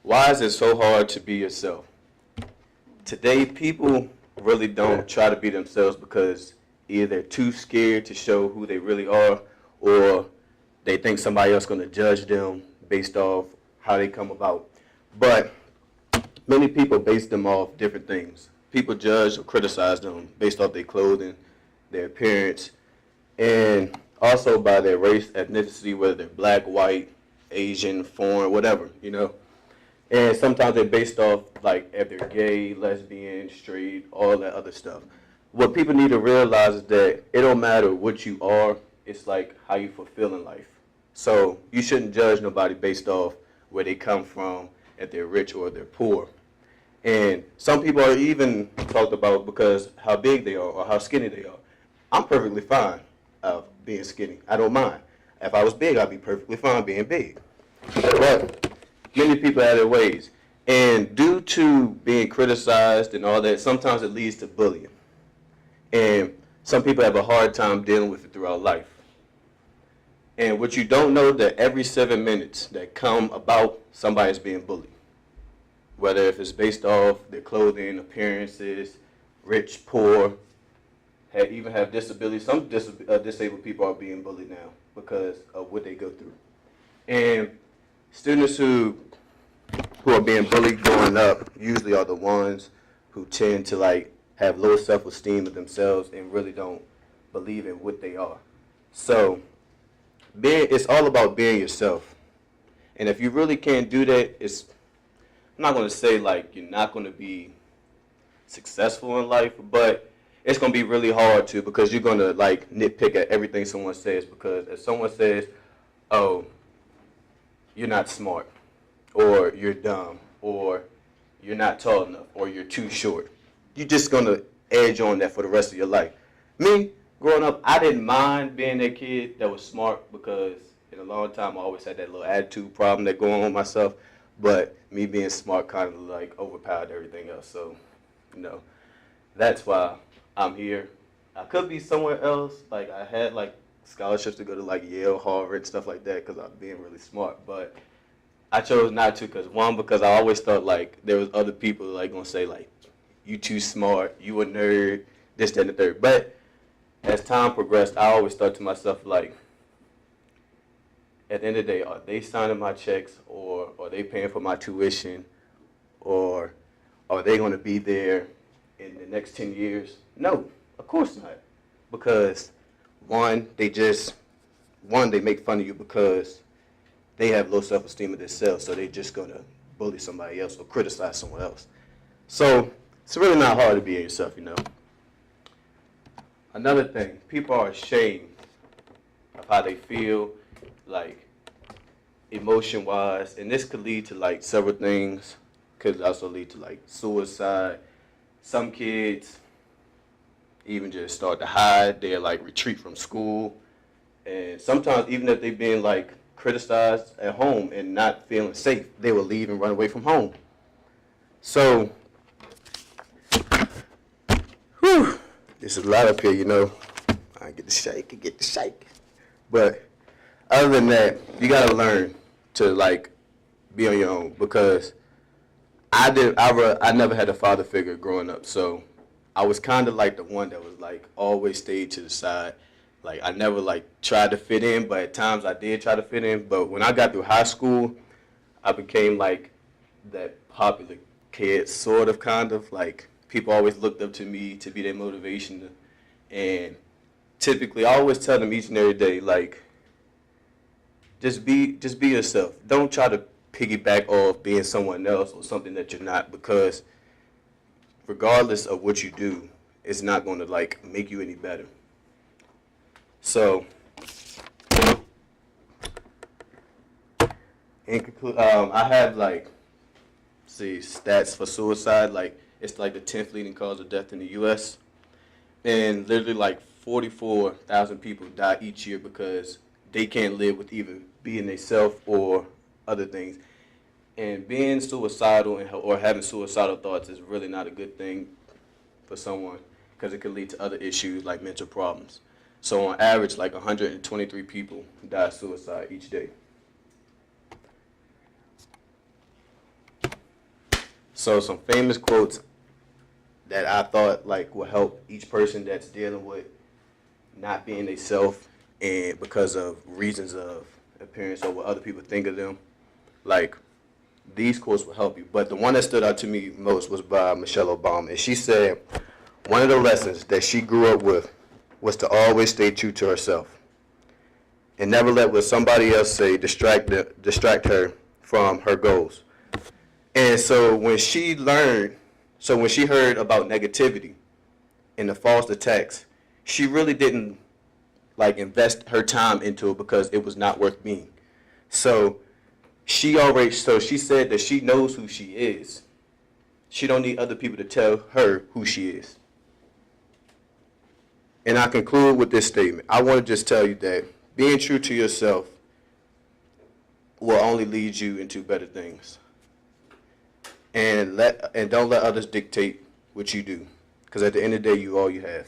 Why is it so hard to be yourself? Today, people really don't try to be themselves because either they're too scared to show who they really are, or they think somebody else is going to judge them based off how they come about. But many people base them off different things. People judge or criticize them based off their clothing, their appearance, and also by their race, ethnicity, whether they're black, white, Asian, foreign, whatever. And sometimes they're based off, like, if they're gay, lesbian, straight, all that other stuff. What people need to realize is that it don't matter what you are, it's like how you fulfill in life. So you shouldn't judge nobody based off where they come from, if they're rich or they're poor. And some people are even talked about because how big they are or how skinny they are. I'm perfectly fine of being skinny. I don't mind. If I was big, I'd be perfectly fine being big. But many people have their ways. And due to being criticized and all that, sometimes it leads to bullying. And some people have a hard time dealing with it throughout life. And what you don't know, that every 7 minutes that come about, somebody's being bullied. Whether if it's based off their clothing, appearances, rich, poor, even have disabilities. Some disabled people are being bullied now because of what they go through. And students who are being bullied growing up usually are the ones who tend to have low self-esteem of themselves and really don't believe in what they are. So it's all about being yourself. And if you really can't do that, I'm not going to say you're not going to be successful in life, but it's going to be really hard to, because you're going to nitpick at everything someone says. Because if someone says, oh, you're not smart, or you're dumb, or you're not tall enough, or you're too short, you're just going to edge on that for the rest of your life. Me, growing up, I didn't mind being that kid that was smart, because in a long time I always had that little attitude problem that going on myself. But me being smart kind of overpowered everything else. So, that's why I'm here. I could be somewhere else. I had scholarships to go to Yale, Harvard, stuff like that, because I'm being really smart. But I chose not to because I always thought there was other people gonna say you too smart, you a nerd, this, that, and the third. But as time progressed, I always thought to myself at the end of the day, are they signing my checks, or are they paying for my tuition, or are they going to be there in the next 10 years? No, of course not. Because one, they make fun of you because they have low self-esteem of themselves, so they're just going to bully somebody else or criticize someone else. So it's really not hard to be yourself. Another thing, people are ashamed of how they feel, emotion-wise, and this could lead to several things. Could also lead to suicide. Some kids even just start to hide. They retreat from school, and sometimes even if they've been criticized at home and not feeling safe, they will leave and run away from home. So, there's a lot up here, I get the shake. But other than that, you gotta learn to be on your own, because I never had a father figure growing up, so I was kind of the one that was always stayed to the side. I never tried to fit in, but at times I did try to fit in. But when I got through high school, I became that popular kid, sort of, kind of. People always looked up to me to be their motivation, and typically I always tell them each and every day just be yourself. Don't try to piggyback off being someone else or something that you're not, because regardless of what you do, it's not going to make you any better. So, in conclusion, I have stats for suicide. It's the 10th leading cause of death in the U.S. And literally 44,000 people die each year because they can't live with either being themselves or other things. And being suicidal or having suicidal thoughts is really not a good thing for someone, because it can lead to other issues like mental problems. So on average, 123 people die of suicide each day. So some famous quotes that I thought like will help each person that's dealing with not being a self and because of reasons of appearance or what other people think of them. Like these quotes will help you. But the one that stood out to me most was by Michelle Obama. And she said one of the lessons that she grew up with was to always stay true to herself and never let what somebody else say distract her from her goals. And so when she heard about negativity and the false attacks, she really didn't like invest her time into it because it was not worth being. So she said that she knows who she is. She don't need other people to tell her who she is. And I conclude with this statement. I want to just tell you that being true to yourself will only lead you into better things. And don't let others dictate what you do. Because at the end of the day, you all you have.